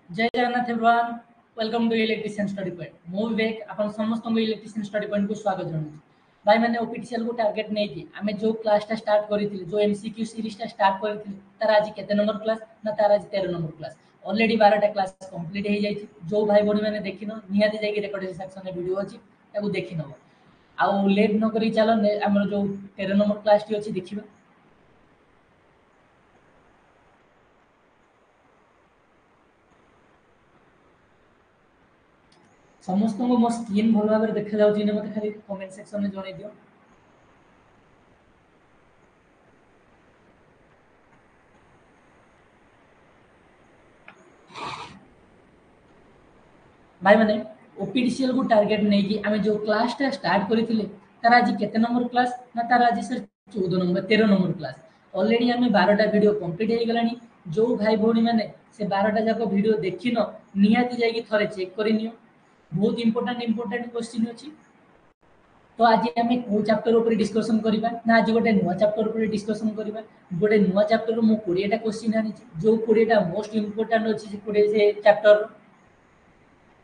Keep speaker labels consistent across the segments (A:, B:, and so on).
A: जय Jagannath everyone welcome to electrician study point मो विवेक अपन समस्त इलेक्ट्रिशियन स्टडी पॉइंट को स्वागत जनाऊँ भाई मैंने ओपीटीसीएल को टार्गेट नहीं कि आमे जो क्लासटा स्टार्ट करिथिले जो एमसीक्यू सीरीजटा स्टार्ट करिथिले तार आज केते नंबर क्लास ना तार आज 13 नंबर क्लास ऑलरेडी 12टा क्लास कंप्लीट हो जाई जो भाई बणी मैंने देखिनो निहाती जाई रिकॉर्डिंग सेक्शन में वीडियो अछि ताको देखिनो आउ लेट न करी चलो हमर जो 13 नंबर क्लास टी अछि देखिबा समस्त को मो स्क्रीन भल भाव देखा जाउछि ने मते खाली कमेंट सेक्शन में जणाई दियो भाई माने ओपीडीसीएल को टार्गेट नहीं कि आमे जो क्लासटा स्टार्ट करिथिले तार आज केते नंबर क्लास ना तार आज sir 14 number 13 number class already आमे 12टा वीडियो कंप्लीट हो गलानी जो भाई भौणी माने से 12टा जाको वीडियो देखिनो निहाती जाई थरे चेक करिनियो बहुत इंपोर्टेंट क्वेश्चन अछि तो आज आम कौ चैप्टर ऊपर डिस्कशन करबा ना आज गोटे नुआ चैप्टर ऊपर डिस्कशन करबा गोटे नुआ चैप्टर मु 20टा क्वेश्चन आनी जो 20टा मोस्ट इंपोर्टेंट अछि से 20 से चैप्टर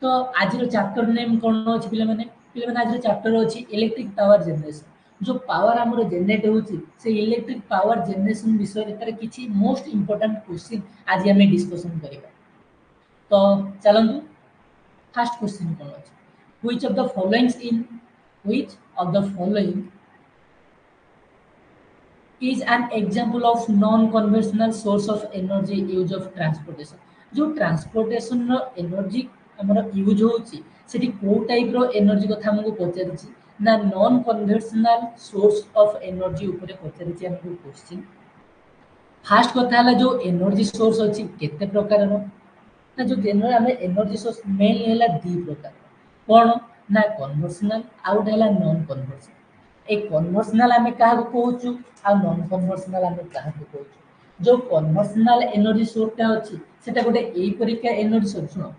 A: तो आज चैप्टर नेम कौन अच्छी पे आज चैप्टर अच्छी इलेक्ट्रिक पावर जनरेशन जो पावर आमर जनरेट होची से इलेक्ट्रिक पावर जनरेशन विषय तार किछि मोस्ट इंपोर्टेंट क्वेश्चन आज आम डिस्कशन करबा तो चलंतु फर्स्ट क्वेश्चन कौन अछि which of the following is an example of non-conventional source of energy use of transportation जो ट्रांसपोर्टेशन रो एनर्जी हमर यूज होची सेठी को टाइप रो एनर्जी कथा हमको पचारिछि ना non conventional source of energy ऊपर पचारिछि हमको क्वेश्चन फर्स्ट कथा हला जो एनर्जी सोर्स अछि केते प्रकार रो ना जो जनरल हमें एनर्जी सोर्स मेनली हला दी प्रकार कोन ना कन्वेंशनल आउट हला नॉन कन्वेंशनल एक कन्वेंशनल आमे काहा को कहूछु आ नॉन कन्वेंशनल आमे काहा को कहूछु जो कन्वेंशनल एनर्जी सोर्सटा अछि सेटा गोटे एई परीक्षा एनर्जी सोर्स सुनो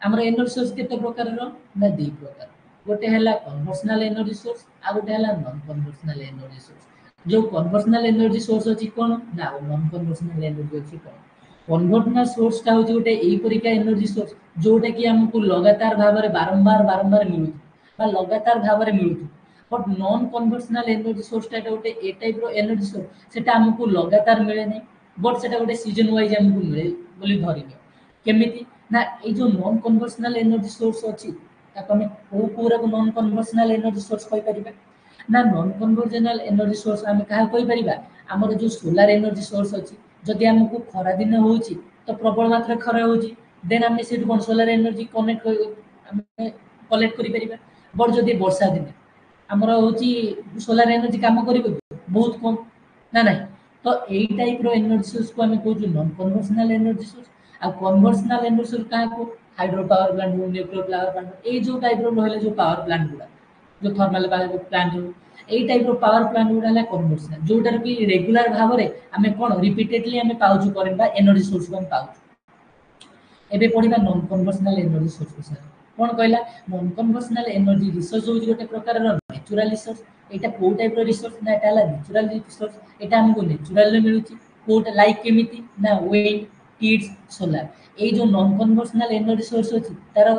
A: हमर एनर्जी सोर्स केते प्रकार रो ना दी प्रकार गोटे हला कन्वेंशनल एनर्जी सोर्स आ गोटे हला नॉन कन्वेंशनल एनर्जी सोर्स जो कन्वेंशनल एनर्जी सोर्स अछि कोन ना नॉन कन्वेंशनल एनर्जी अछि कोन कन्वेंशनल सोर्सटा होछि गोटे एई परीक्षा एनर्जी सोर्स जोटा कि हमको लगातार भाव में बारंबार मिलु बा लगातार भाव में मिलु but non conventional energy source टा गोटे ए टाइप रो एनर्जी सोर्स सेटा हमको लगातार मिले नै बट सेटा गोटे सीजन वाइज हमको मिले बोली धरिनियो केमिति ना ए जो नॉन कन्वेंशनल एनर्जी सोर्स अछि ताको हम को पूरा को नॉन कन्वेंशनल एनर्जी सोर्स कहि परिबा ना नॉन कन्वेंशनल एनर्जी सोर्स हम कहा कहि परिबा हमर जो सोलर एनर्जी सोर्स अछि जदि हमको खरा दिन होउची तो प्रबल मात्रा खरा होउची देन हम से कोन सोलर एनर्जी कनेक्ट हम कलेक्ट करि परिबा बट जदि वर्षा दिन हमर होची सोलर एनर्जी काम करिबो बहुत कम ना नहीं तो एई टाइप रो एनर्जी सोर्स को हम कहू नॉन कन्वेंशनल एनर्जी सोर्स आ कन्वेंशनल एनर्जी सोर्स का को hydro power plant nuclear power plant ए जो टाइप रो रहले जो पावर प्लांट गुडा जो थर्मल पावर प्लांट एई टाइप रो पावर प्लांट गुडा ला कन्वेंशनल जोटर कि रेगुलर भाव रे हमें कोन रिपीटेडली हमें पाउछु करंट बा एनर्जी सोर्स को हम पाउछु एबे पढिबा नॉन कन्वेंशनल एनर्जी सोर्स विषय कोन कहला नॉन कन्वेंशनल एनर्जी रिसोर्स होची गोटे प्रकार रो नेचुरल रिसोर्स एटा को टाइप रो रिसोर्स ना एटा ला नेचुरल रिसोर्स एटा हमको नेचुरल रे मिलुची कोट लाइक केमिति ना विंड टीड्स सोलर ए जो नॉन कन्वेंशनल एनर्जी सोर्स होची तार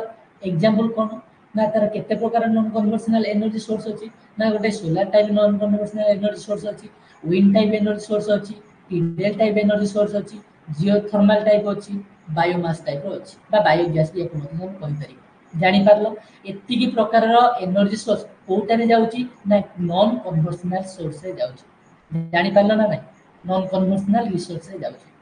A: एग्जांपल कोन ना तार केते प्रकार नॉन कन्वेंशनल एनर्जी सोर्स होची ना गोटे solar type non conventional energy source होची विंड टाइप एनर्जी सोर्स होची टीडल टाइप एनर्जी सोर्स होची जियोथर्मल टाइप होची बायोमास टाइप रो अछि बा बायोगैस भी अपन हम कहि पारि जानि पारलो एतिकी प्रकार रो एनर्जी सोर्स कोटारे जाउची ना नॉन कन्वेंशनल सोर्स रे जाउची जानि पारलो ना नहीं नॉन कन्वेंशनल रिसोर्स रे जाउची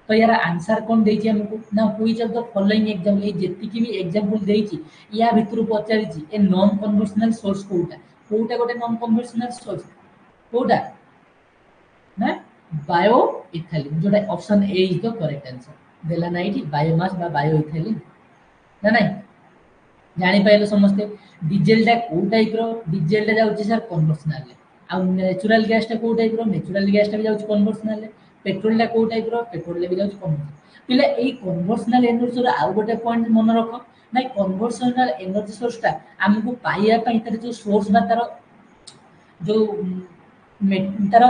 A: तो यार आंसर कौन देछि हमको ना which of the following example ए जेतिकी भी एग्जांपल देछि या भितरु पचारिछि ए नॉन कन्वेंशनल सोर्स कोटा गोटे नॉन कन्वेंशनल सोर्स कोटा ना बायो इथाइलिन जोटा option A is the correct answer देला नाइटी बायोमास बा बायो इथाइलिन ना नहीं जानि पाइलो समस्ते डीजल टा को टाइप रो डीजल टा जाउची सर कन्वेंशनल आ नेचुरल गैस टा को टाइप रो नेचुरल गैस टा भी जाउची कन्वेंशनल पेट्रोल टा को टाइप रो पेट्रोल भी जाउची कन्वेंशनल पिले एई कन्वेंशनल एनर्जी रो आ गोटे पॉइंट मन रखो ना कन्वेंशनल एनर्जी सोर्स टा हमको पाइया पई तार जो सोर्स बा तार जो तार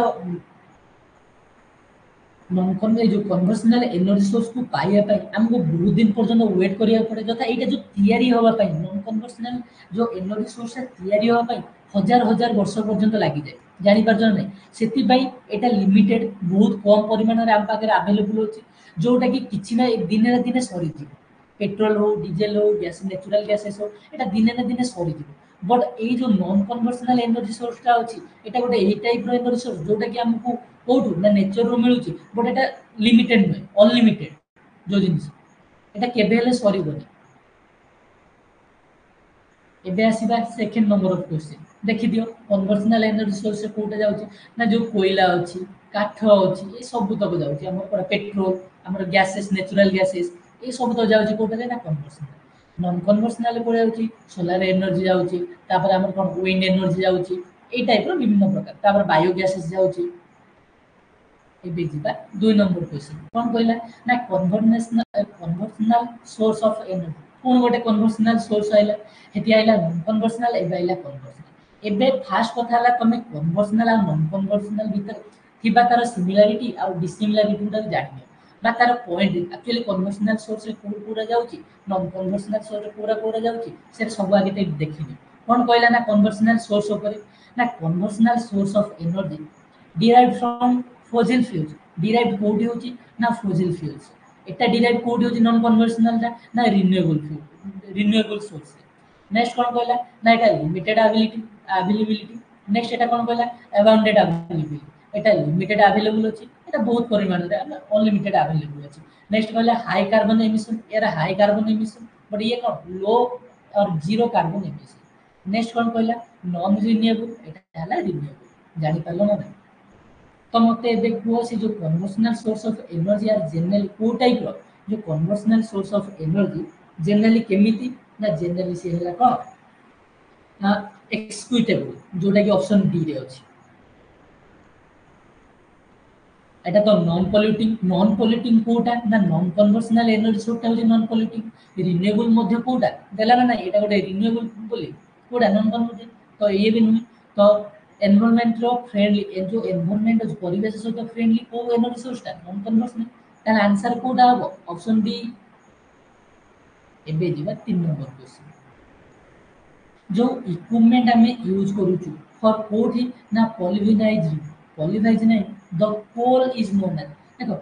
A: नॉन कन्वे जो कन्वर्सनल एनर्जी सोर्स को पाइबा पाई हमको बहुत दिन पर्यंत वेट करिया पड़े जथा एटा जो तैयारी होबा पाई नॉन कन्वर्सनल जो एनर्जी सोर्स तैयारी होबा पाई हजार हजार वर्ष पर्यंत लागि जाए जानि पारछ नै सेति पाई एटा लिमिटेड बहुत कम परिमाण रे हम पाके अवेलेबल होची जोटा कि किछि ना दिने ना दिने सरी जी पेट्रोल हो डीजल हो गैस नेचुरल गैसेस हो एटा दिने ना दिने सरी जी बट ए जो नॉन कन्वर्सनल एनर्जी सोर्स टा अछि एटा गोटे ए टाइप रो एनर्जी सोर्स जोटा कि हमको कोठु ना nature row मिलुची but Etah limited नुहे अनलिमिटेड जो जिनिस एटा केबे हेले सरीबनी एबे आसीबा सेकंड नंबर ऑफ क्वेश्चन देखि दियो कन्वर्सनल एनर्जी सोर्स कोटा जाउची ना जो कोयला अछि काठ अछि ए सब तक जाउची हमर पर पेट्रोल हमर गैसेस नेचुरल गैसेस ए सब तो जाउची कोटा ना कन्वर्सनल नॉन कन्वर्सनल को जाउची सोलर एनर्जी जाउची तापर हमर कोन विंड एनर्जी जाउची ए टाइप रो विभिन्न प्रकार तापर बायो गैसेस जाउची एबे जिबा 2 नंबर क्वेश्चन कोन कहला ना कन्वर्सनल सोर्स ऑफ एनर्जी कोन गोटे कन्वर्सनल सोर्स आइला हेती आइला नॉन कन्वर्सनल एबे आइला कन्वर्सनल एबे फास्ट कथा हला तमे कन्वर्सनल आ नॉन कन्वर्सनल भीतर थिबा तार सिमिलरिटी आ डिसिमिलरिटी गुडा जानियो बा तार पॉइंट एक्चुअली कन्वर्सनल सोर्स रे कोड पूरा जाउची नॉन कन्वर्सनल सोर्स रे पूरा पूरा जाउची से सब आगे ते देखिनी कोन कहला ना कन्वर्सनल सोर्स ऊपर ना conventional source of energy derived from fossil fuels derived कोडी होची ना fossil fuels एटा derived कोडी होची नॉन कन्वर्सनल ना renewable fuel renewable source next कोन कहला ना एटा लिमिटेड अवेलेबिलिटी नेक्स्ट एटा कोन कहला अबाउंडेड अवेलेबिलिटी एटा लिमिटेड अवेलेबल होची एटा बहुत परिमाण रे अनलिमिटेड अवेलेबल होची नेक्स्ट कहला हाई कार्बन एमिशन एरा हाई कार्बन एमिशन बट ये कोन लो और जीरो कार्बन एमिशन नेक्स्ट कोन कहला नॉन रिन्यूएबल एटा हला रिन्यूएबल जानि पालो ना तो मते एबे कुओ से जो conventional source of energy are generally को टाइप रो जो conventional source of energy generally केमिति ना जनरली से हला को ना एक्सक्यूटेबल जोटा कि ऑप्शन डी रे अछि एटा तो नॉन पॉल्यूटिंग कोटा ना नॉन कन्वर्सनल एनर्जी सोर्स होची नॉन पॉल्यूटिंग रिन्यूएबल मध्ये कोटा देला ना एटा गोटे रिन्यूएबल बोली कोटा नॉन कन्वर्टिंग तो ये भी नुहे तो एनवायरनमेंट रो फ्रेंडली ए जो एनवायरनमेंट जो परिवेश सहित फ्रेंडली को एनर्जी सोर्स ता नॉन कन्वर्सनल तार आंसर कोटा हबो ऑप्शन डी एबे जिबा 3 नंबर क्वेश्चन जो इक्विपमेंट हमें यूज करूछु फॉर कोठी ना पॉलीवाइज नहीं the coal is known as देखो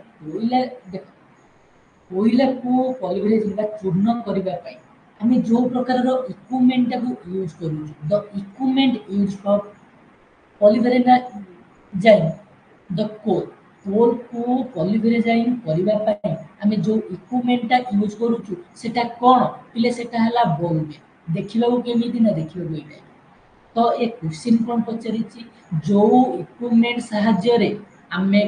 A: कोइला को पॉलीवाइज बा चूर्ण करबा पई हमें जो प्रकार रो इक्विपमेंट को यूज करूछु the equipment use for pulverising the coal को पॉलीवेरेजाइन करबा पई हमें जो इक्विपमेंट यूज करूछु सेटा कोन पिले सेटा हला बल्ब देखिबा केमिति ना देखिबा एटा तो ए क्वेश्चन कोन पचरिछि जो इक्विपमेंट सहाय्य रे आमे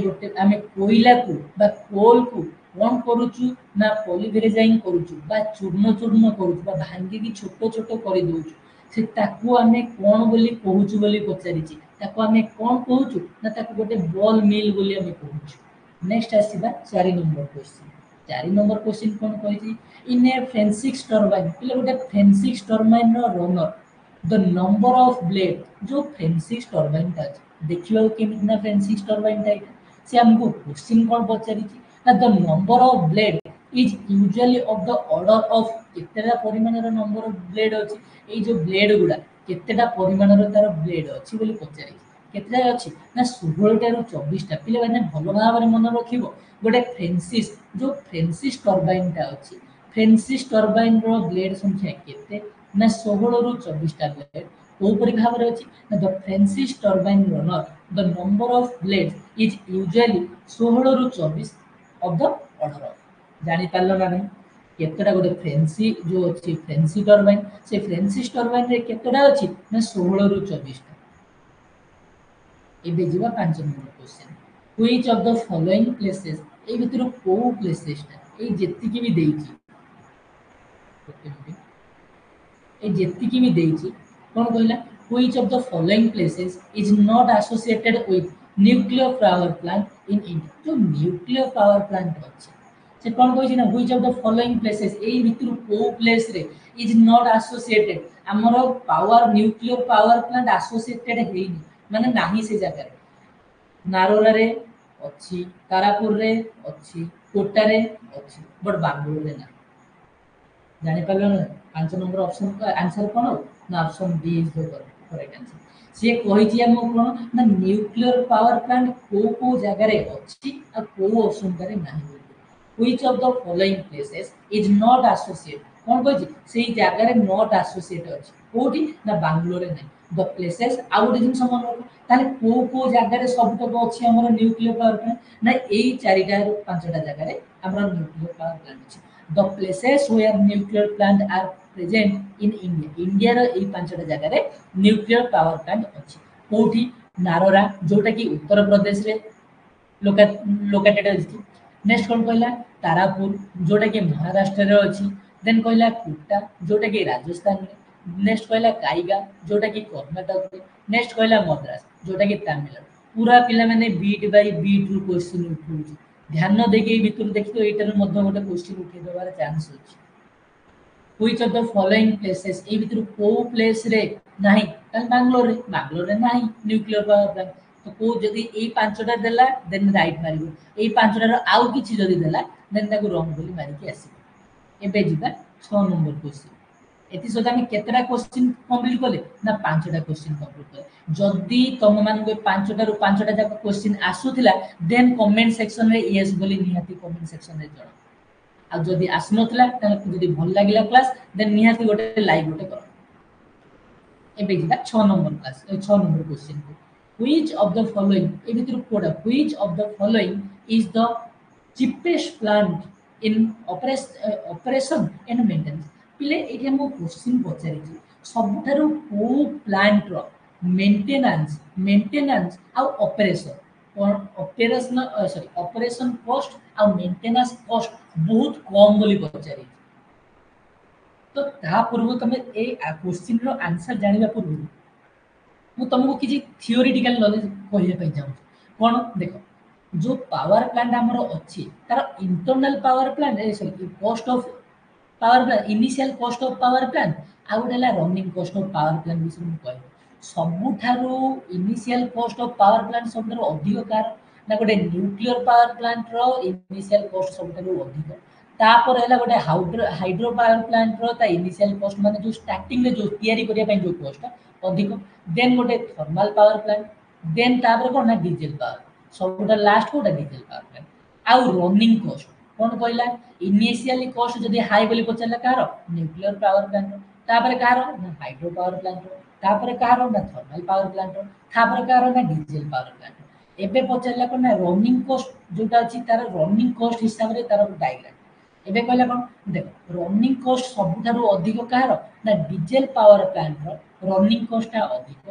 A: कोइला को बा कोल को कोन करूछु ना पॉलीवेरेजाइन करूछु बा चूर्ण चूर्ण करूछु बा भांगी की छोटो छोटो करि दोछु से ताकू आमे कोन बोली कहूछु बोली पचरिछि ताकू आमे कोन कहूछु ना ताकू गोटे बॉल मिल बोली आमे कहूछु नेक्स्ट आसीबा 4 नंबर क्वेश्चन 4 नंबर क्वेश्चन कोन कहिछि इन ए फेंसिक्स टरबाइन पिले गोटे फेंसिक्स टरबाइन रो runner the number of blade जो फेंसिक्स टरबाइन ता देखिबा केमिति ना फेंसिक्स टरबाइन ता से हमको क्वेश्चन कोन पचरिछि ना the number of blade is usually of the order of केतेटा परिमाण रो नंबर ऑफ ब्लेड अछि ए जो ब्लेड गुडा केतेटा परिमाण रो तार ब्लेड अछि बोली पचरिछि केतेटा अछि ना 16 टा रो 24 टा पिले माने भलो भाबरे मन रखिबो गोटे फ्रेंसिस टरबाइन टा अछि फ्रेंसिस टरबाइन रो ब्लेड संख्या केते ना 16 रु 24 टा ब्लेड कोपरि भाबरे अछि ना the Française turbine runner the number of blades is usually 16 रु 24 ऑफ द ऑर्डर ऑफ जानि पारलो ना नहीं केतेटा गोटे फ्रेंसी जो अछि फ्रेंसी टरबाइन से फ्रेंसिस टरबाइन रे केतेटा अछि ना 16 रु 24 टा एबे जिबा 5 number question which of the following places ए भितर को प्लेसेस ता ए जेति की भी देइची ए जेति की भी देइची कोन कहला which of the following places is not associated with nuclear power plant in India जो न्यूक्लियर पावर प्लांट अछि से कोन कहछि ना which of the following places ए भितर को प्लेस रे इज नॉट एसोसिएटेड हमरो power nuclear power plant associated हेइनी माने नाही से जगह रे नारोरा रे अच्छी, तारापुर रे अच्छी, कोटा रे अच्छी, बट बांग्लोर रे ना। जानि पारलो ना 5 नंबर ऑप्शन का आंसर कोन हो ना option B is the correct answer. से कहिछि हम कोन ना न्यूक्लियर पावर प्लांट को जगह रे अछि आ को ऑप्शन करे नाही। Which of the following places is not associated कोन कहिछि सेही जगह रे नॉट एसोसिएट अछि कोठी ना बांग्लोर रे नै द प्लेसेस आउट जिन समान ताले को जगह रे सब तो अछि हमर न्यूक्लियर पावर प्लांट ना एई चारिटा पांचटा जगह रे हमर न्यूक्लियर पावर प्लांट अछि the places where nuclear plant are present in India India रो एई पांचटा जगह रे न्यूक्लियर पावर प्लांट अछि कोठी नारोरा जोटा कि उत्तर प्रदेश रे लोकेटेड अछि नेक्स्ट कोन कहला तारापुर जोटा कि महाराष्ट्र रे अछि देन कहला कुट्टा जोटा कि राजस्थान रे नेक्स्ट कहला काइगा जोटा कि कर्नाटक रे नेक्स्ट कहला मद्रास जोटा कि तमिलनाडु पूरा पिला माने बीट बाय बीट रू क्वेश्चन उठौछि ध्यान देके भितर देखियो एटार मध्य गोटे क्वेश्चन उठै देबार चांस अछि which of the following places ए भितर को प्लेस रे नाही ताल बांग्लोर रे नाही न्यूक्लियर पावर प्लांट तो को जदी ए पांचटा देला देन राइट मारिबो ए पांचटा रो आउ किछि जदी देला देन ताको रॉन्ग बोली मारि के आसीबो एबे जिबा 6 नंबर क्वेश्चन एति सदा हम केतरा क्वेश्चन कंप्लीट करले ना पांचटा क्वेश्चन कंप्लीट करले जदी तम मान को पांचटा रो पांचटा जाक क्वेश्चन आसुथिला देन कमेंट सेक्शन रे यस बोली निहाती कमेंट सेक्शन रे जणा आ जदी आसनथला ताले जदी भल लागिला क्लास देन निहाती गोटे लाइक गोटे कर एबे जिबा 6 नंबर क्लास 6 नंबर क्वेश्चन को व्हिच ऑफ द फॉलोइंग ए भितर कोडा which of the following is the cheapest plant in operation and maintenance पिले एठी हम क्वेश्चन पचारि सबठारु को प्लांट रो मेंटेनेंस आ operation operation sorry operation cost आ मेंटेनेंस कॉस्ट बहुत कम बोली पचारि तो ता पूर्व तमे ए क्वेश्चन रो आंसर जानिबा पूर्व मु तुमको किछि थियोरेटिकल नॉलेज कहिया पई जाऊ कोन देखो जो पावर प्लांट हमर अछि तार internal power plant sorry cost of power plant initial cost of power plant आ गोटेला running cost of power plant विषय मु कहि सबुठारु initial cost of power plant सबठारु अधिक कार ना गोटे न्यूक्लियर पावर प्लांट रो इनिशियल कॉस्ट सबठारु अधिक तापर हैला गोटे हाइड्रो पावर प्लांट रो ता इनिशियल कॉस्ट माने जो स्टार्टिंग रे जो तयारी करिया पई जो कॉस्ट अधिक देन गोटे थर्मल पावर प्लांट देन तापर कोन ना डीजल पावर सबटा लास्ट कोटा डीजल पावर प्लांट आउ रनिंग कॉस्ट कोन कहला इनिशियली कॉस्ट जदी हाई बोली पचला कार न्यूक्लियर पावर प्लांट तापर कार ना हाइड्रो पावर प्लांट तापर कार ना थर्मल पावर प्लांट तापर कार ना डीजल पावर प्लांट एबे पचला कोन ना रनिंग कॉस्ट जोटा अछि तार रनिंग कॉस्ट हिसाब रे तार डायग्राम एबे कहला कोन देखो रनिंग कॉस्ट सबठारु अधिक कार ना डीजल पावर प्लांट रो रनिंग कॉस्ट अधिक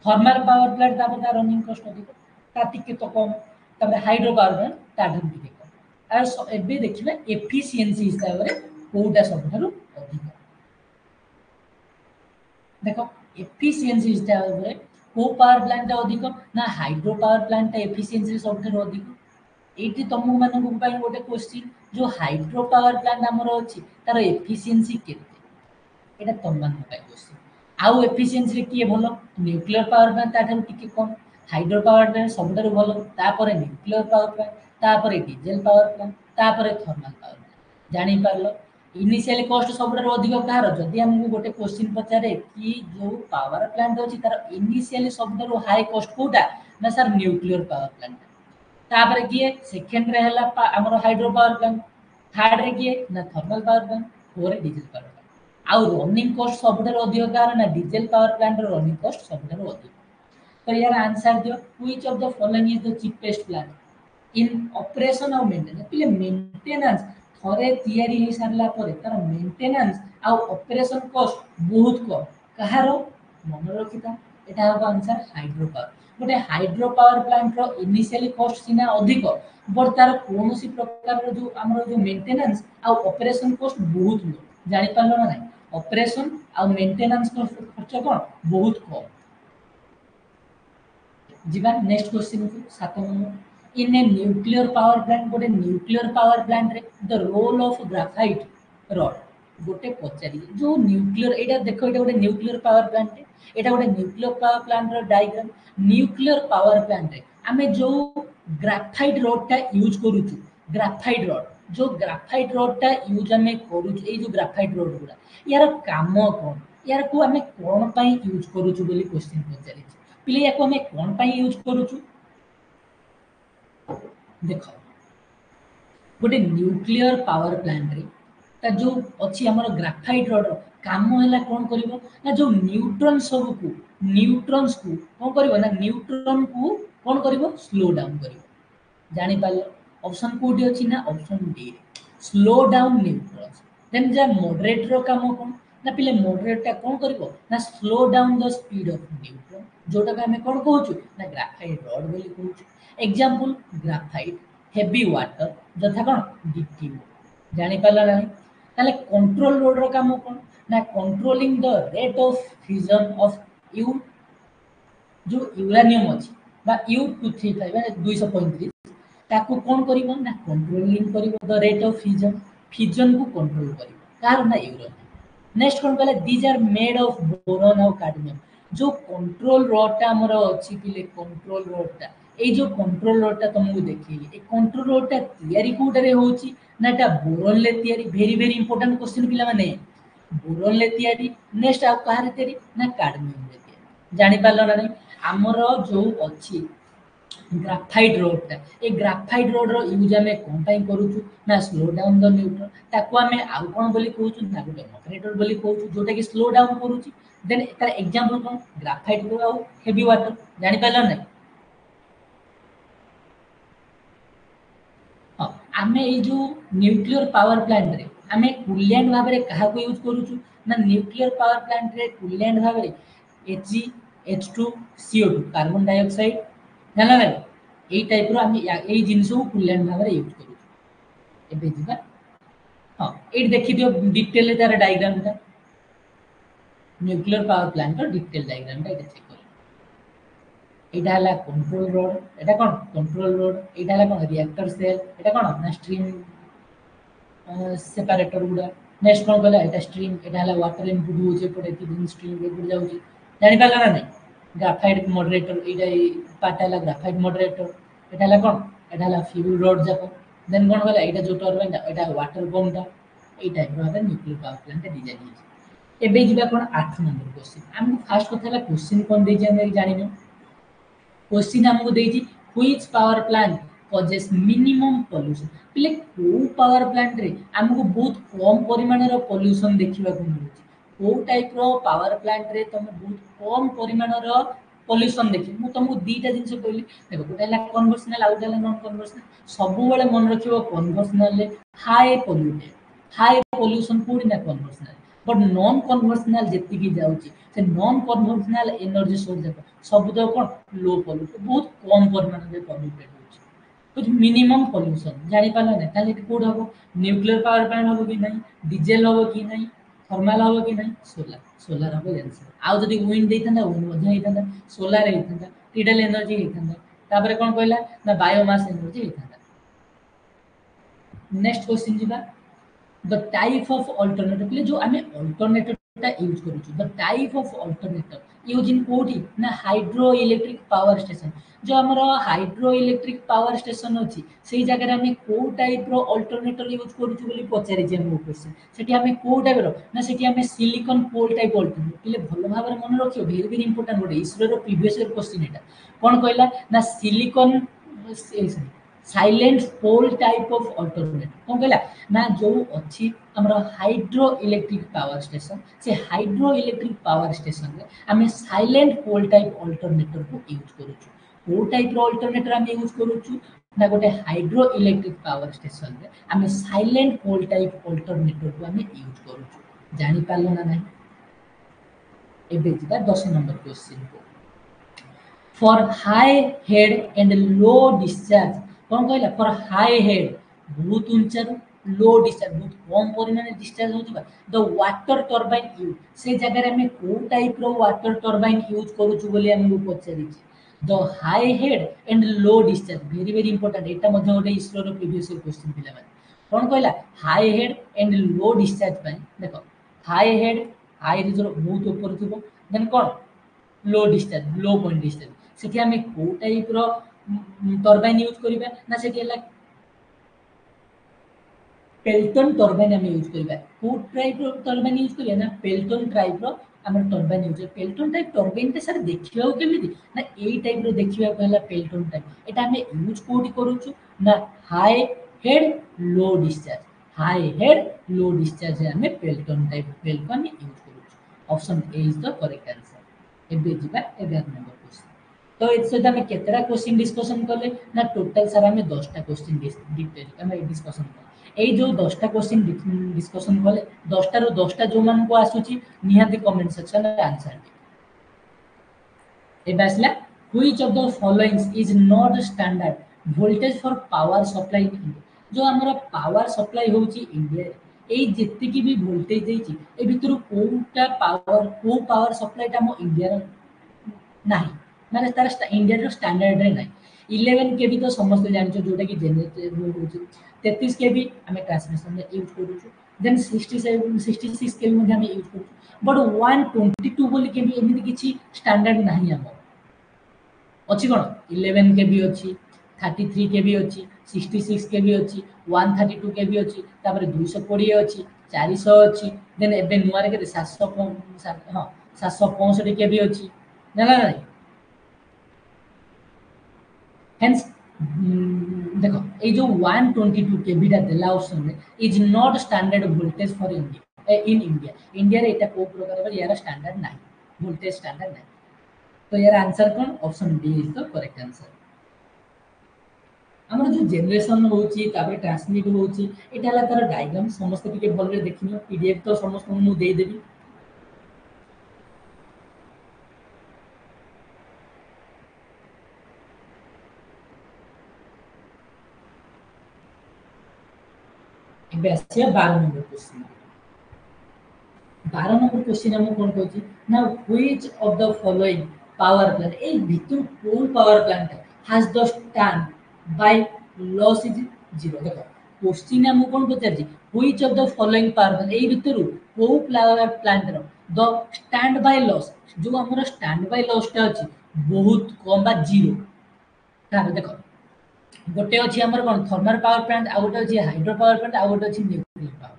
A: थर्मल पावर प्लांट तापर ता रनिंग कॉस्ट अधिक तातिके तो कम तबे हाइड्रो पावर प्लांट ताठन टिके कम आ एबे देखिबा एफिशिएंसी हिसाब रे कोटा सबठारु अधिक देखो एफिशिएंसी हिसाब रे को पावर प्लांट अधिक ना हाइड्रो पावर प्लांट एफिशिएंसी सबठारु अधिक एठी तमु मानकु पई गोटे क्वेश्चन जो हाइड्रो पावर प्लांट हमर अछि तार एफिशिएंसी केते एटा तम मान पई क्वेश्चन आउ एफिशिएंसी रे किए भलो न्यूक्लियर पावर प्लांट ताठन टिके कम हाइड्रो पावर प्लांट सबठारु भलो तापर न्यूक्लियर पावर प्लांट तापर डीजल पावर प्लांट तापर थर्मल पावर प्लांट जानि पारलो इनिशियल कॉस्ट सबठारु अधिक कार जदी हमकु गोटे क्वेश्चन पचारे कि जो पावर प्लांट अछि तार इनिशियली सबठारु हाई कॉस्ट कोटा ना सर न्यूक्लियर पावर प्लांट तापर किए सेकंड रे हला हमर हाइड्रो पावर प्लांट थर्ड रे किए ना थर्मल पावर प्लांट फोर रे डीजल पावर प्लांट आउ रनिंग कॉस्ट सबठारु अधिक कार ना डीजल पावर प्लांट रो रनिंग कॉस्ट सबठारु अधिक तो यार आंसर दियो which of the following is the cheapest plant in operation और मेंटेनेंस पिले मेंटेनेंस थरे तयारी हे सारला परे तार मेंटेनेंस आ ऑपरेशन कॉस्ट बहुत कम कहारो मन रखिता एटा हो आंसर हाइड्रो पावर गोटे हाइड्रो पावर प्लांट रो इनिशियली कॉस्ट सिना अधिक बट तार कोनोसी प्रकार रो जो हमरो जो मेंटेनेंस आ ऑपरेशन कॉस्ट बहुत लो जानि पालो ना नहीं ऑपरेशन आ मेंटेनेंस खर्च कोन बहुत कम जीवा नेक्स्ट क्वेश्चन को 7 number in a nuclear power plant गोटे न्यूक्लियर पावर प्लांट रे the role of graphite rod गोटे पचारि जो न्यूक्लियर एटा देखो एटा गोटे न्यूक्लियर पावर प्लांट एटा गोटे न्यूक्लियर पावर प्लांट रो डायग्राम न्यूक्लियर पावर प्लांट रे आमे जो ग्राफाइट रॉड टा यूज करूछु ग्राफाइट रॉड जो ग्राफाइट रॉड टा यूज आमे करूछु ए जो ग्राफाइट रॉड गुडा यार काम कोन यार को आमे कोन पई यूज करूछु बोली क्वेश्चन पचारि पिले याको आमे कोन पई यूज करूछु देखो गोटे न्यूक्लियर पावर प्लांट रे ता जो अच्छी आमर ग्राफाइट रड काम है कौन कर ना जो न्यूट्रन सब को न्यूट्रन्स को कौन कर ना न्यूट्रन को कौन कर स्लो डाउन कर जापार ऑप्शन कौटी अच्छी ना option D slow down neutrons then जा मॉडरेट रो काम कौन ना पिले मॉडरेट टा कौन कर ना slow down the speed of neutron जोटा को आम कौन कहूँ ना ग्राफाइट रड बोली कहूँ एग्जांपल ग्राफाइट हेवी वाटर यथा कौन डीटी जापार ना ताले कंट्रोल रोड रो काम कोन ना controlling the rate of fusion of U जो यूरेनियम अछि बा U235 माने 235 ताको कोन करिवो ना कंट्रोलिंग करिवो the rate of fusion fusion को कंट्रोल करिवो कार ना यूरेनियम नेक्स्ट कोन कहले these are made of boron और कैडमियम जो कंट्रोल रॉड टा हमर अछि पिले कंट्रोल रॉड टा ए जो कंट्रोल रॉड टा तुमको देखिए ए कंट्रोल रॉड टा तयारी कोटरे होची ना एटा बोरॉन ले तयारी वेरी इंपोर्टेंट क्वेश्चन पिला माने बोरॉन ले तयारी नेक्स्ट आ कहार तयारी ना कैडमियम ले तयारी जानि पालो ना नहीं हमर जो अछि ग्राफाइट रॉड टा ए ग्राफाइट रॉड रो यूज हमें कोन पई करूछु ना स्लो डाउन द न्यूट्रन ताको हमें आ कोन बोली कहूछु ना गोटे ऑपरेटर बोली कहूछु जोटा कि स्लो डाउन करूची देन तार एग्जांपल कोन ग्राफाइट रो हेवी वाटर जानि पालो ना आमे ए जो न्यूक्लियर पावर प्लांट रे आमे कूलेंट भाव रे कहा को यूज करूछु ना न्यूक्लियर पावर प्लांट रे कूलेंट भाव रे Hg H2CO2 कार्बन डाइऑक्साइड जाना ना ए टाइप रो आमे ए जिंस को कूलेंट भाव रे यूज करूछु एबे जिबा हां ए देखि दियो डिटेल तार डायग्राम ता न्यूक्लियर पावर प्लांट रो डिटेल डायग्राम ता चेक एटा हला कंट्रोल रोड एटा कोन कंट्रोल रोड एटा हला कोन रिएक्टर सेल एटा कोन ना स्ट्रीम सेपरेटर गुडा नेक्स्ट कोन कहला एटा स्ट्रीम एटा हला वाटर इनपुट होचे पड़े कि स्ट्रीम रे गुड जाउची जानि पाला ना नहीं ग्राफाइट मॉडरेटर एटा पार्ट हला ग्राफाइट मॉडरेटर एटा हला कोन एटा हला फ्यूल रोड जाको देन कोन कहला एटा जो टरबाइन एटा वाटर पंप दा ए टाइप रो न्यूक्लियर पावर प्लांट डिजाइन होची एबे जिबा कोन 8 नंबर क्वेश्चन हम फर्स्ट कथा हला क्वेश्चन कोन दे जे हम जानिनो क्वेश्चन हमको देती which power plant causes minimum pollution पिले को पावर प्लांट रे हमको बहुत कम परिमाण रो पोल्यूशन देखिबा को मिलुची को टाइप रो पावर प्लांट रे तुम बहुत कम परिमाण रो पोल्यूशन देखि मु तुमको दीटा जिंस कहली देखो गोटा हला कन्वर्सनल आउट हला नॉन कन्वर्सनल सब बेले मन रखिबो कन्वर्सनल रे हाई पोल्यूशन कोडी ना कन्वर्सनल बट नॉन कन्वर्सनल जेति की जाउची से नॉन कन्वर्सनल एनर्जी सोर्स जाको सब तो कोन लो पोल्यूशन बहुत कम परिमाण रे पोल्यूटेड होची कुछ मिनिमम पोल्यूशन जानि पाला नै ताले कोड हबो न्यूक्लियर पावर प्लांट हबो कि नहीं डीजल हबो कि नहीं थर्मल हबो कि नहीं सोलर हबो आंसर आउ जदी विंड देइतंदा विंड मध्य हेइतंदा सोलर हेइतंदा tidal एनर्जी हेइतंदा तापर कोन कहला ना बायोमास एनर्जी हेइतंदा नेक्स्ट क्वेश्चन जिबा द टाइप ऑफ अल्टरनेटिव जो आमे अल्टरनेटिव टा यूज करू छु the type of alternative use in कोडी ना हाइड्रो इलेक्ट्रिक पावर स्टेशन जो हमर हाइड्रो इलेक्ट्रिक पावर स्टेशन अछि सेही जगह रे हमें को टाइप रो अल्टरनेटिव यूज करू छु बोली पचारि जे हम क्वेश्चन सेठी हमें को टाइप रो ना सेठी हमें सिलिकॉन पोल टाइप अल्टरनेटिव पिले भलो भाबरे मन रखियो वेरी इंपोर्टेंट बोले इसरो रो प्रीवियस ईयर क्वेश्चन एटा कोन कहला ना silicon salient pole type of alternative कौन कहला ना जो अच्छी हमरा हाइड्रो इलेक्ट्रिक पावर स्टेशन से हाइड्रो इलेक्ट्रिक पावर स्टेशन रे हमें साइलेंट पोल टाइप अल्टरनेटर को यूज करू छु को टाइप रो अल्टरनेटर हम यूज करू छु ना गोटे हाइड्रो इलेक्ट्रिक पावर स्टेशन रे हमें साइलेंट पोल टाइप अल्टरनेटर को हमें यूज करू छु जानि पालो ना नहीं एबे जिबा 10 नंबर क्वेश्चन को for high head and low discharge कौन कहला फॉर हाई हेड बहुत ऊंचा लो डिस्चार्ज बहुत कम परिमाण डिस्चार्ज होतिबा द वाटर टरबाइन यूज से जगह रे हमें को टाइप रो वाटर टरबाइन यूज करू छु बोली हमको पचारि the high head and low discharge very important एटा मध्ये ओटे इसरो रो प्रीवियस क्वेश्चन पिला माने कौन कहला high head and low discharge देख हाई हेड हाई रिजर्व बहुत ऊपर थी देन कौन लो डिस्चार्ज लो पॉइंट डिस्चार्ज सेठी हमें को टाइप रो टरबाइन यूज करिबा ना सेठी हला पेल्टन टरबाइन हम यूज करिबा को टाइप रो टरबाइन यूज करिया ना पेल्टन टाइप रो हम turbine use Pelton type turbine ते सर देखियो केमिति ना एई टाइप रो देखियो कहला पेल्टन टाइप एटा हम यूज कोठी करूछु ना high head low discharge high head low discharge हम पेल्टन टाइप पेल्टन यूज करूछु option A is the correct answer एबे जिबा 11 नंबर क्वेश्चन तो इसे हम केतरा क्वेश्चन डिस्कशन कले ना टोटल सारा में 10 टा क्वेश्चन डिस्कशन कले এই जो 10टा क्वेश्चन डिस्कशन कले 10टा रो 10टा जो मान को आसुची निहाती कमेंट सेक्शन रे आंसर एबे आसला which of the followings is not standard voltage for power supply in India जो हमरा पावर सप्लाई होची इंडिया এই যেତିକି ବି ভোল্টেজ ଦେଇଛି ଏ ଭିତରୁ କୋଉଟା ପାୱାର ସପ୍ଲାଇଟା ଆମ ଇଣ୍ଡିଆର ନାହିଁ ମାନେ ତାର ଇଣ୍ଡିଆର ଷ୍ଟାଣ୍ଡାର୍ଡରେ ନାହିଁ 11 କେବି ତ ସମସ୍ତେ ଜାଣିଛ ଯୋଉଟା କି ଜେନେରେଟର ହଉଛି 33 କେବି ଆମେ ଟ୍ରାନ୍ସମିଶନରେ ୟୁଜ୍ କରୁଛୁ ଦେନ୍ 66 କେବି ମଧ୍ୟ ଆମେ ୟୁଜ୍ କରୁଛୁ ବଟ୍ 122 ବୋଲି କେବି ଏମିତି କିଛି ଷ୍ଟାଣ୍ଡାର୍ଡ ନାହିଁ ଆମର ଅଛି କ'ଣ 11 କେବି ଅଛି 33 କେବି ଅଛି 66 କେବି ଅଛି 132 କେବି ଅଛି ତାପରେ 220 ଅଛି 400 ଅଛି ଦେନ୍ ଏବେ ନୂଆରେ କେତେ 700 ହଁ 765 କେବି ଅଛି ଜାଣିଲା ନା ନାହିଁ हेंस देखो ये जो 122 केवीटा देला ऑप्शन में is not standard voltage for India in India India रे एटा को प्रकार यार स्टैंडर्ड नहीं वोल्टेज स्टैंडर्ड नहीं तो यार आंसर कौन option D is the correct answer ଆମର जो जनरेशन होची तापर ट्रांसमिट होची एटा ला तार डायग्राम समस्त टिके भल रे देखिनो पीडीएफ तो समस्त मु दे देबी ଏବେ ଆସିବା 12 नंबर क्वेश्चन 12 नंबर क्वेश्चन हम कोन कहछि ना which of the following power plant ए भितर कोन power plant has the standby loss is 0 देखो क्वेश्चन हम कोन पचारछि which of the following power plant ए भितर को पावर प्लांट रो द स्टैंड बाय लॉस जो हमर स्टैंड बाय लॉस ता अछि बहुत कम बा 0 तार देखो गोटे अच्छी आमर कौन थर्मल पावर प्लांट आ गोटे अच्छी हाइड्रो पावर प्लांट आ गोटे अच्छी न्यूक्लियर पावर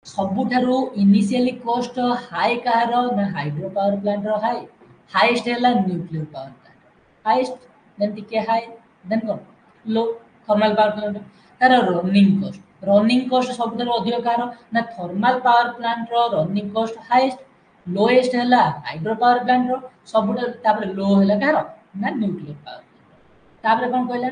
A: सबुठारु इनिशियली कॉस्ट हाई कहार ना हाइड्रो पावर प्लांट रो हाई हाईएस्ट है nuclear power plant highest then टिके हाई देन कौन लो थर्मल पावर प्लांट तार रनिंग कॉस्ट सबुठारु अधिक कहार ना थर्मल पावर प्लांट रो रनिंग कॉस्ट हाईएस्ट लोएस्ट है हाइड्रो पावर प्लांट रो सबुठारु तापर लो है कहार ना न्यूक्लियर पावर तापर कौन कहला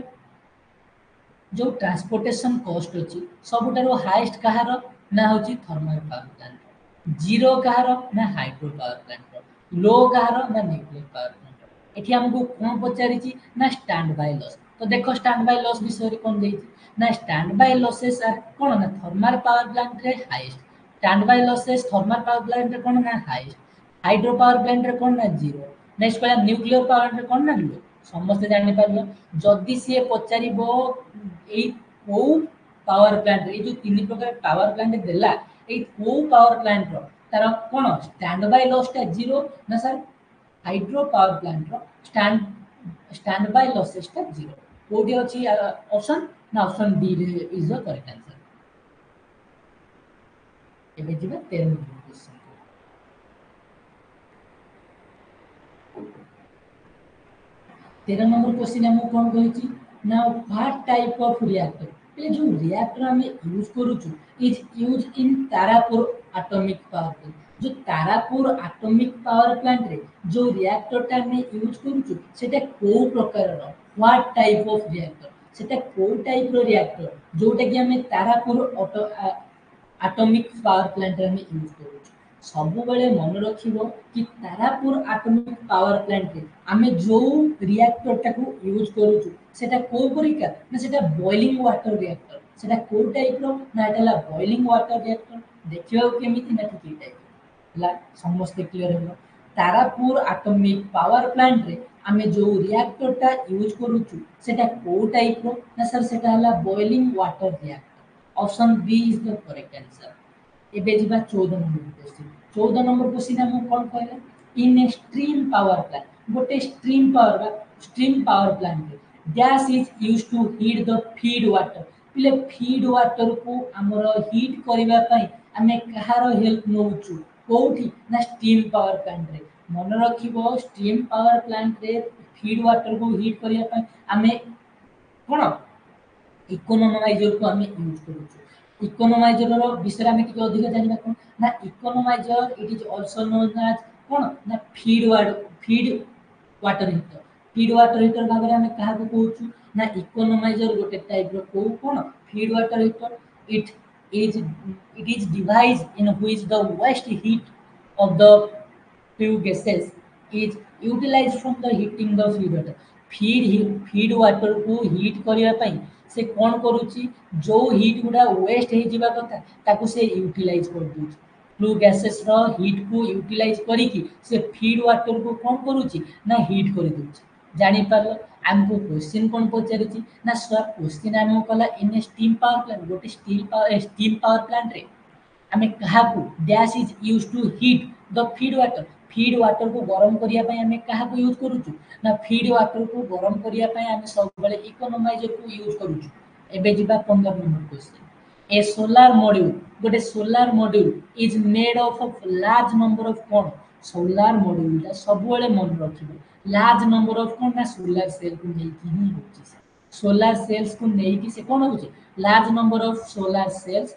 A: जो ट्रांसपोर्टेशन कॉस्ट अच्छी सबुठारु हाईएस्ट कहार ना होची थर्मल पावर प्लांट जीरो कहार ना हाइड्रो पावर प्लांट लो कहार ना न्यूक्लियर पावर प्लांट एठी हमको कोन पचारिची ना स्टैंड बाय लॉस तो देखो स्टैंड बाय लॉस विषय रे कोन देइची ना स्टैंड बाय लॉसेस आर कोन ना थर्मल पावर प्लांट रे highest stand by losses thermal power plant रे कोन ना हाईएस्ट हाइड्रो पावर प्लांट रे कोन ना जीरो नेक्स्ट कहला न्यूक्लियर पावर रे कोन ना लो समस्त जानि पारलो जदि से पचारिबो ए को पावर प्लांट ये जो तीन प्रकार पावर प्लांट देला ए को पावर प्लांट रो तार कोन स्टैंड बाय लॉस टा 0 ना सर हाइड्रो पावर प्लांट रो स्टैंड बाय लॉसेस टा 0 कोडी अछि ऑप्शन ना option D is the correct answer एबे जिबा 13 नंबर क्वेश्चन 13 नंबर क्वेश्चन हम कोन कहिछि ना व्हाट टाइप ऑफ रिएक्टर ये जो रिएक्टर हम यूज करूछु is use in Tarapur atomic power plant जो तारापुर एटॉमिक पावर प्लांट रे जो रिएक्टर टा हम यूज करूछु सेटा को प्रकार रो व्हाट टाइप ऑफ रिएक्टर सेटा को टाइप रो रिएक्टर जोटा कि हम तारापुर एटॉमिक पावर प्लांट रे हम यूज करूछु सबुबले मन रखिबो कि तारापुर एटॉमिक पावर प्लांट रे आमे जो रिएक्टर टाको यूज करूछु सेटा को परिका ना सेटा बॉइलिंग वाटर रिएक्टर सेटा को टाइप रो ना एटाला बॉइलिंग वाटर रिएक्टर देखियो केमिति ना ठीक टाइप ला समस्त क्लियर हो तारापुर एटॉमिक पावर प्लांट रे आमे जो रिएक्टर टा यूज करूछु सेटा को टाइप रो ना सर सेटा हला boiling water reactor option B is the correct answer. एबे जिबा 14 नंबर क्वेश्चन। 14 नंबर क्वेश्चन हम कोन कहले in a stream power plant गोटे stream power plant gas is used to heat the feed water पिले फीड वाटर को हमर heat करबा पई हमें कहार हेल्प नउचु कोठी ना स्टीम पावर प्लांट रे मन रखिबो स्टीम पावर प्लांट रे फीड वाटर को हीट करबा पई हमें कोन इकोनोमाइजर को हमें यूज करूछु इकोनोमाइजर रो विषय हमें किते अधिक जानिबा कोन ना economiser it is also known as कोन ना feed water heater feed water heater भाबरे हमें कहा को कहूछु ना इकोनोमाइजर गोटे टाइप रो को कोन feed water heater it is it is device in which the waste heat of the few gases is utilized from the heating the feed water feed water को हीट करिया पई से कोन करूची जो हीट गुडा वेस्ट हे जिबा कथा ताको से यूटिलाइज कर दूची फ्लू गैसेस रो हीट को यूटिलाइज करी की से फीड वाटर को कोन करूची ना हीट कर दूची जानि पारलो हमको क्वेश्चन कोन पचारिची ना सर क्वेश्चन हमको कला इन स्टीम पावर प्लांट गोटे स्टीम पावर प्लांट रे हमें कहा को gas is used to heat the feed water को गरम करिया पई हमें कहा को यूज करूछु ना फीड वाटर को गरम करिया पई हमें सब बेले इकोनोमाइजर को यूज करूछु एबे जिबा 15 नंबर क्वेश्चन ए सोलर मॉड्यूल गोटे solar module is made of large number of cone solar module दा सब बेले मन रखिबो लार्ज नंबर ऑफ कोन ना सोलर सेल को नै की ही होची सोलर सेल्स को नै की से कोन होची large number of solar cells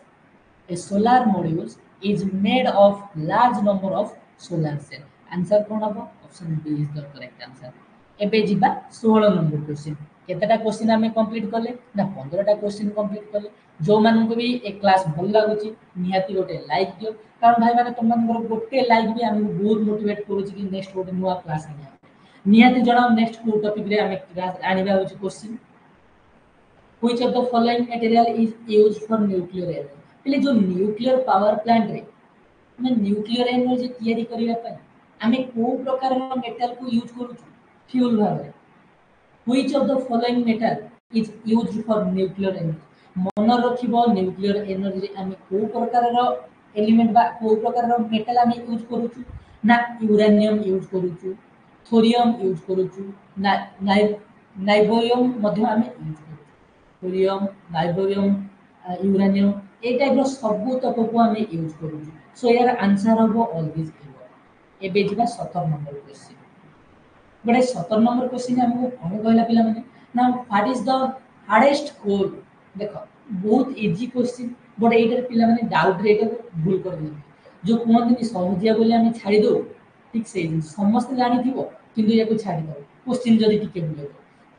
A: A solar module is made of large number of solar cell. Answer कौन हबो? Option B is the correct answer. एबे जिबा 16 नंबर क्वेश्चन केतेटा क्वेश्चन हमें कंप्लीट करले ना 15टा क्वेश्चन कंप्लीट करले जो मानन को भी एक क्लास भल लागुची निहाती गोटे लाइक दियो कारण भाई माने तुम मानकर गोटे लाइक भी हमको बहुत मोटिवेट करूची कि नेक्स्ट गोटे नुवा क्लास आनिया निहाती जणा नेक्स्ट को टॉपिक रे हमें क्लास आनिबा होची question Which of the following material is used for nuclear energy? पहले जो न्यूक्लियर पावर प्लांट रे मैं न्यूक्लियर एनर्जी तयारी करिया पय हमें को प्रकार रो मेटल को यूज करू फ्यूल भाबरे which of the following metal is used for nuclear energy मन रखिबो न्यूक्लियर एनर्जी हमें को प्रकार रो एलिमेंट बा को प्रकार रो मेटल हमें यूज करू ना यूरेनियम यूज करू थोरियम यूज करू ना नाइबोरियम मध्य हमें यूज करू थोरियम नाइबोरियम यूरेनियम ए टाइप रो सब तक को हमें यूज करू सो यार आंसर हबो ऑल दिस गिवन एबे जिबा 17 नंबर क्वेश्चन बड़े 17 नंबर क्वेश्चन हमको कोन कहला पिला माने ना व्हाट इज द हार्डेस्ट कोल देखो बहुत इजी क्वेश्चन बट एटर पिला माने डाउट रे भूल कर दे जो कोन दिन सहजिया बोले हमें छाड़ी दो ठीक से समस्त जानि थिबो किंतु याको छाड़ी दो क्वेश्चन जदी टिके बोले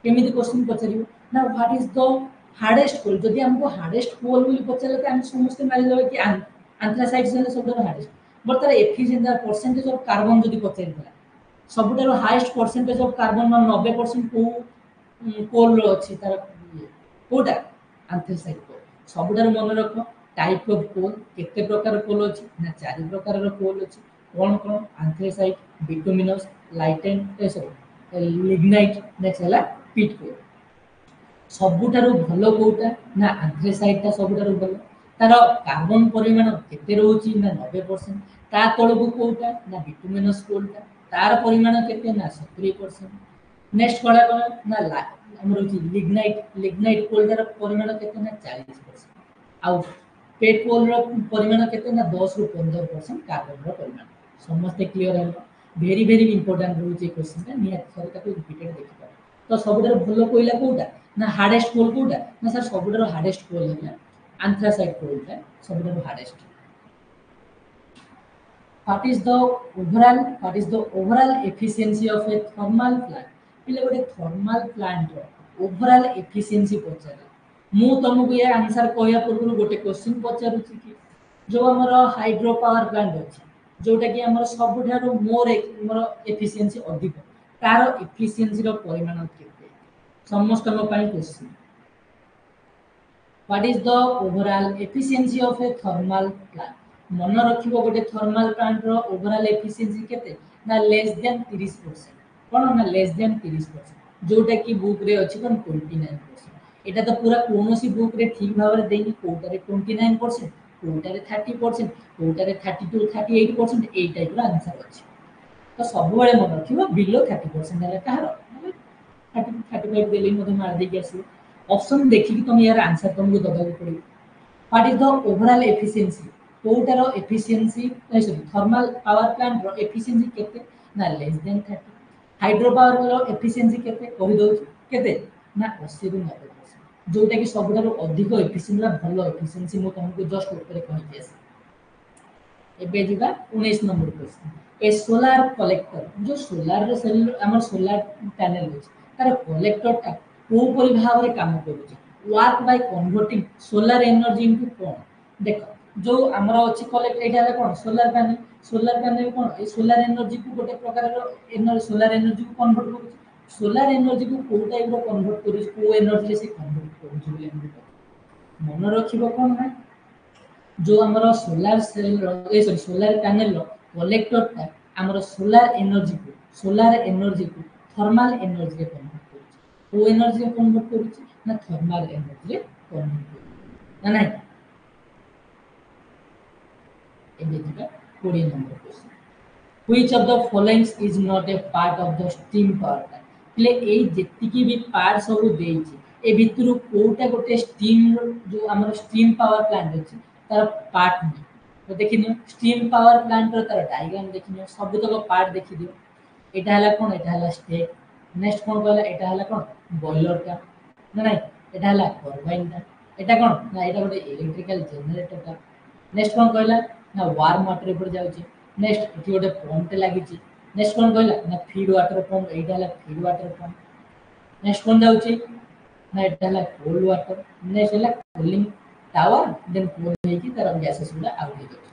A: केमिति क्वेश्चन पचारिबो ना व्हाट इज द हार्डेस्ट कोल जदी हमको हार्डेस्ट कोल बोली पचारले त हम समस्त मारि देबे कि एंथ्रासाइट से सबसे हार्डेस्ट बट तार एफिशिएंसी परसेंटेज ऑफ कार्बन जदी पचारिला सबुठारो हाईएस्ट परसेंटेज ऑफ कार्बन 90% को कोल रो अछि तार कोडा एंथ्रासाइट कोल सबुठारो मन रखो टाइप ऑफ कोल केते प्रकार कोल अछि ना चारि प्रकार रो कोल अछि कोन कोन एंथ्रासाइट बिटुमिनस लाइटेंट एसो लिग्नाइट नेक्स्ट हला पीट कोल सबुठारो भलो कोटा ना एंथ्रासाइट ता सबुठारो भलो तार कार्बन परिमाण केते रहउची ना 90% ता तळको कोटा ना बिटुमिनस कोलटा तार परिमाण केते ना 70% नेक्स्ट कला कला ना हमर होची लिग्नाइट कोलटार परिमाण केते ना 40% आउ पेट कोल रो परिमाण केते ना 10 रु 15% कार्बन रो परिमाण समस्त क्लियर है वेरी वेरी इंपोर्टेंट रहउची क्वेश्चन ता नियत सर ताको रिपीटेड देखि तो सबुठारो भलो कोइला कोटा ना हार्डेस्ट कोल कोटा ना सर सबुठारो हार्डेस्ट कोल है एंथ्रासाइट कोलटा सबुठारो hardest what is the overall efficiency of a thermal plant पिले गोटे थर्मल प्लांट रो ओवरऑल एफिशिएंसी पचारे मु तुमको ये आंसर कहया पूर्व गोटे क्वेश्चन पचारुची कि जो हमर हाइड्रो पावर प्लांट अछि जोटा कि हमर सबुठारो मोर एफिशिएंसी अधिक तार एफिशिएंसी रो परिमाण केते समस्त नो पाई question what is the overall efficiency of a thermal plant मन रखिबो गोटे थर्मल प्लांट रो ओवरऑल एफिशिएंसी केते ना लेस देन 30% कोन ना लेस देन 30% जोटा कि बुक रे अछि कोन 29% এটা তো पूरा कोनोसी बुक रे ठीक भाबरे देनी कोटारे 29% कोटारे 30% कोटारे 32 38% एई टाइप रो आंसर अछि तो सब बेले मन रखिबो बिलो 30% हेले कहार 30 35 देली मते मार दे के आसी ऑप्शन देखि कि तुम यार आंसर तुमको दबाउ पड़िबो what is the overall efficiency कोटारो efficiency sorry thermal power plant रो एफिशिएंसी केते ना लेस देन 30 हाइड्रो पावर रो एफिशिएंसी केते कहि दउ केते ना 80 रु 90% जोटा कि सबुठारु अधिक एफिशिएंसी ला भलो एफिशिएंसी मो तुमको जस्ट ऊपर कहि दियस एबे जिबा 19 नंबर क्वेश्चन ए सोलार कलेक्टर जो सोलार रे सेल हमर सोलार पैनल अछि तार कलेक्टर टा को परि भाव रे काम करूची work by converting solar energy into कोन देखो जो हमर अछि कलेक्ट एटा रे कोन सोलार पैनल कोन ए सोलार एनर्जी को गोटे प्रकार रो एनर्जी सोलार एनर्जी को कन्वर्ट करूची सोलार एनर्जी को को टाइप रो कन्वर्ट करूची को एनर्जी से कन्वर्ट करूची बोले हम मन रखिबो कोन है जो हमारा solar cell sorry solar panel collector था हमारा सोलार एनर्जी को थर्मल एनर्जी रे कन्वर्ट करूची को एनर्जी रे कन्वर्ट करूची ना थर्मल एनर्जी रे कन्वर्ट करूची ना नहीं एबे दिबा 20 number question which of the following is not a part of the steam power plant એટલે એ જેତିକି ବି પાર્ટ ସବୁ ଦେଇଛି ଏ ଭିତରୁ କୋଉଟା ଗୋଟେ steam जो ଆମର steam power plant ଅଛି ତାର ପାର୍ଟ ନାହିଁ ତ ଦେଖିନିଅ steam power plant ର ତାର ଡାଇଗ୍ରାମ ଦେଖିନିଅ ସବୁତକ ପାର୍ଟ ଦେଖିଦିଅ ଏଟା ହେଲା କଣ ଏଟା ହେଲା ଷ୍ଟେକ୍ ନେକ୍ସଟ କଣ କହିଲା ଏଟା ହେଲା କଣ ବଏଲର ଟା ନା ନାଇଁ ଏଟା ହେଲା ଟର୍ବାଇନ ଟା ଏଟା କଣ ନା ଏଟା ଗୋଟେ ଇଲେକ୍ଟ୍ରିକାଲ ଜେନେରେଟର ଟା नेक्स्ट कौन कहला ना वार्म वाटर ऊपर जाउची नेक्स्ट एठी गोटे पंप लागिची नेक्स्ट कौन कहला ना फीड वाटर पंप एटा ला फीड वाटर पंप नेक्स्ट कौन जाउची ना एटा ला कोल्ड वाटर नेक्स्ट ला कूलिंग टावर देन कूल हेकी तार गैसेस गुला आउट हो जाउची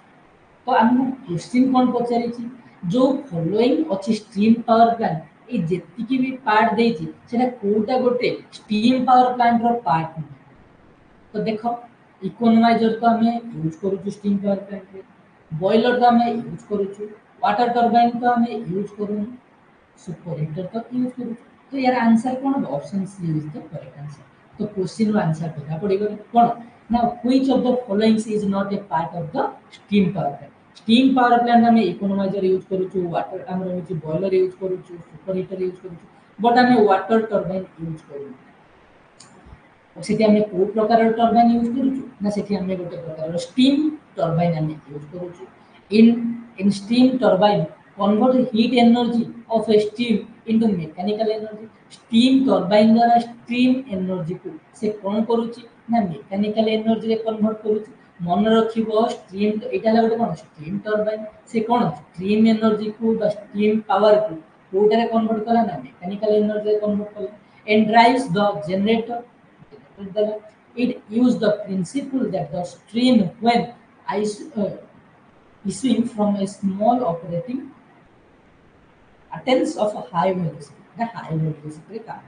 A: तो हम क्वेश्चन कौन पचारी छी जो फॉलोइंग अछि स्टीम पावर प्लांट ए जेतिकी भी पार्ट देछि सेटा कोटा गोटे स्टीम पावर प्लांट रो पार्ट तो देखो इकोनोमाइजर तो हमें यूज करूँ स्टीम पावर प्लांट रे बॉयलर तो हमें यूज करूँ वाटर टर्बाइन तो हमें यूज करूँ सुपर हीटर तो यूज करूँ तो यार आंसर कौन option C is the correct answer तो क्वेश्चन रो आंसर देना पड़ेगा कौन ना which of the following is not a part of the steam power plant steam power plant हमें इकोनोमाइजर यूज करूँ वाटर हमर होची बॉयलर यूज करूँ सुपर हीटर यूज करूँ बट हमें वाटर टर्बाइन यूज करूँ सेठी हमें को प्रकार टर्बाइन यूज करूछु ना सेठी हमें गोटे प्रकार स्टीम टर्बाइन हमें यूज करूछु in steam turbine convert heat energy of a steam into mechanical energy steam turbine द्वारा स्टीम एनर्जी को से कोन करूची ना मैकेनिकल एनर्जी रे कन्वर्ट करूची मन रखिबो स्टीम एटा ला गोटे कोन स्टीम टर्बाइन से कोन स्टीम एनर्जी को द स्टीम पावर को कोटा रे कन्वर्ट कला ना मैकेनिकल एनर्जी रे कन्वर्ट कला and drives the generator it used the principle that the stream when issuing from a small operating attempts of a high velocity the high velocity का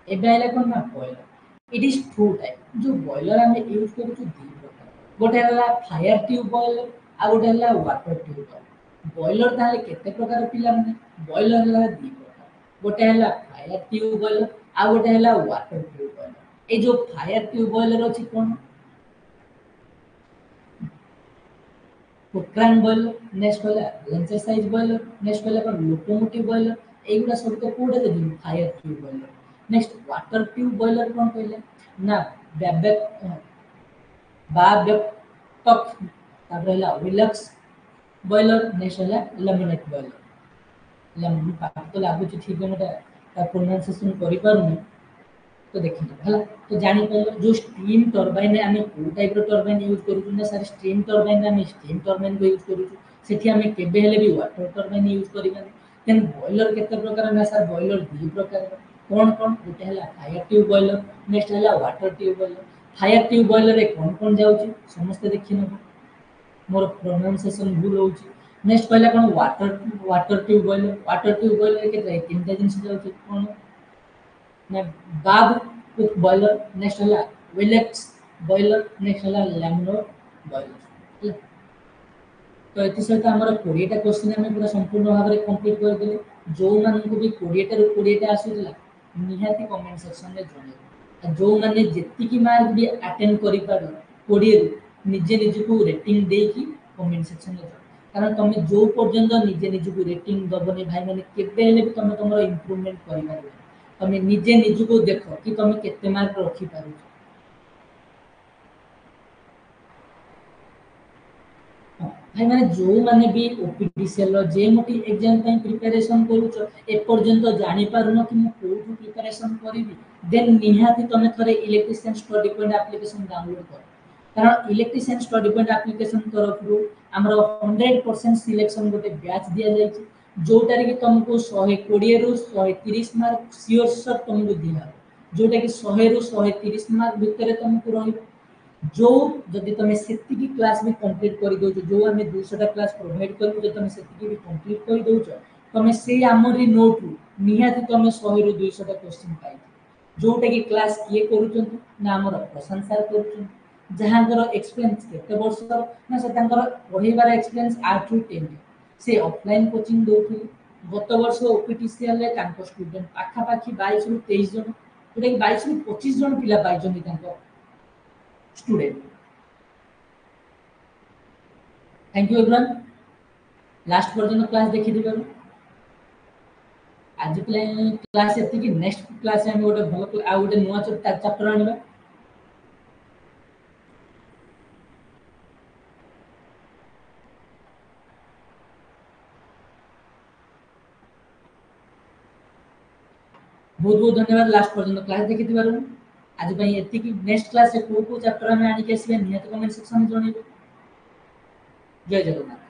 A: एबे आइला कोन ना boiler it is two type जो boiler हमें use करू छु दी प्रकार गोटे हला फायर ट्यूब बॉयलर आ गोटे हला वाटर ट्यूब बॉयलर बॉयलर ताले केते प्रकार पिला माने बॉयलर हला दी प्रकार गोटे हला फायर ट्यूब बॉयलर आ गोटे हला वाटर ट्यूब बॉयलर ए जो फायर ट्यूब बॉयलर अछि कोन पोक्रान बॉयलर नेक्स्ट वाला लेंसर साइज बॉयलर नेक्स्ट वाला कोन लोकोमोटिव बॉयलर एगुडा सब तो कोडे दे fire tube boiler next water tube boiler कोन कहले ना बैबेक बाबेक टक ताबरेला विलक्स बॉयलर नेक्स्ट वाला लैमिनेट बॉयलर लैमिन पाठ तो लागु ठीक मोटा प्रोनाउंसिएशन करि पारुनी तो देखिए हला तो जानी पड़ो जो स्टीम टर्बाइन आम को टाइप टर्बाइन यूज करूँ ना सर स्टीम टर्बाइन आम स्टीम टर्बाइन को यूज करूँ सेठी आम केबे हेले भी वाटर टर्बाइन यूज करिबानी देन बॉयलर केते प्रकार ना सर बॉयलर दी प्रकार कौन कौन गोटे हला फायर ट्यूब बॉयलर नेक्स्ट हला water tube boiler fire tube boiler रे कौन कौन जाउची समस्त देखि नबो मोर प्रोनाउंसिएशन भूल होउची नेक्स्ट पहला कौन वाटर ट्यूब बॉयलर के तीनटा जिनिस जाउची कौन ना बाब with boiler next हला विलेक्स बॉयलर नेक्स्ट हला लैमिनर बॉयलर तो एति सहित हमर 20 टा क्वेश्चन हम पूरा संपूर्ण भाव रे कंप्लीट कर देले जो मान को भी 20 टा रो 20 टा आसीला निहाती कमेंट सेक्शन में जणे जो मैंने जेतिकी मार्क भी अटेंड करि पारो 20 निजे निजको रेटिंग देकी कमेंट सेक्शन में जाओ कारण तुम जो पर्यंत निजे निजको रेटिंग दबनी भाई माने केबे हेले भी तुम तुमरो इंप्रूवमेंट करि पारो तुम निजे निजको देखो कि तुम केते मार्क रखि पारो भाई माने जो माने भी ओपीडीसीएल जेमोटी एग्जाम ପାଇଁ प्रिपरेशन करूछ ए पर्यंत जानि पारुनो कि मु कोठु प्रिपरेशन करिवि देन निहाती तमे थरे electrician study point application download कर कारण इलेक्ट्रिशियन स्टडी पॉइंट एप्लीकेशन तरफ हमर 100% सिलेक्शन गोटे बैच दिया जाय जोटा कि तुमको 120 रु 130 मार्क सियोर सर तुमको दिया जोटा कि 100 रु 130 मार्क भितर तुमको रही जो जदि तुम सेतिकी क्लास भी कंप्लीट कर दो जो आम 200 क्लास प्रोवाइड करू जो तुम सेतिकी भी कंप्लीट कर दो तुम से आमरी नोट निहाती तुम 100 रु 200 क्वेश्चन पाई जोटा कि क्लास किए करूछन ना हमर प्रशांत सर करूछन जहांकर एक्सपीरियंस केते वर्ष ना से तांकर पढेबार एक्सपीरियंस 8 टू 10 से ऑफलाइन कोचिंग दोथि गत वर्ष ओपीटीसीएल रे तांको स्टूडेंट पाखा पाखी 22 रु 23 जन जोटा कि 22 रु 25 जन पिला पाइछन तांको student thank you everyone last पर्यंत क्लास देखि दिबारु आज क्लास एति कि नेक्स्ट क्लास हम गोटे भलो आ गोटे नुवा चैप्टर आनिबा बहुत बहुत धन्यवाद लास्ट पर्यंत क्लास देखि दिबारु आज भाई एति कि नेक्स्ट क्लास से को चैप्टर हम आनी के आसीबे नियत कमेंट सेक्शन में जणेबे जय जगन्नाथ।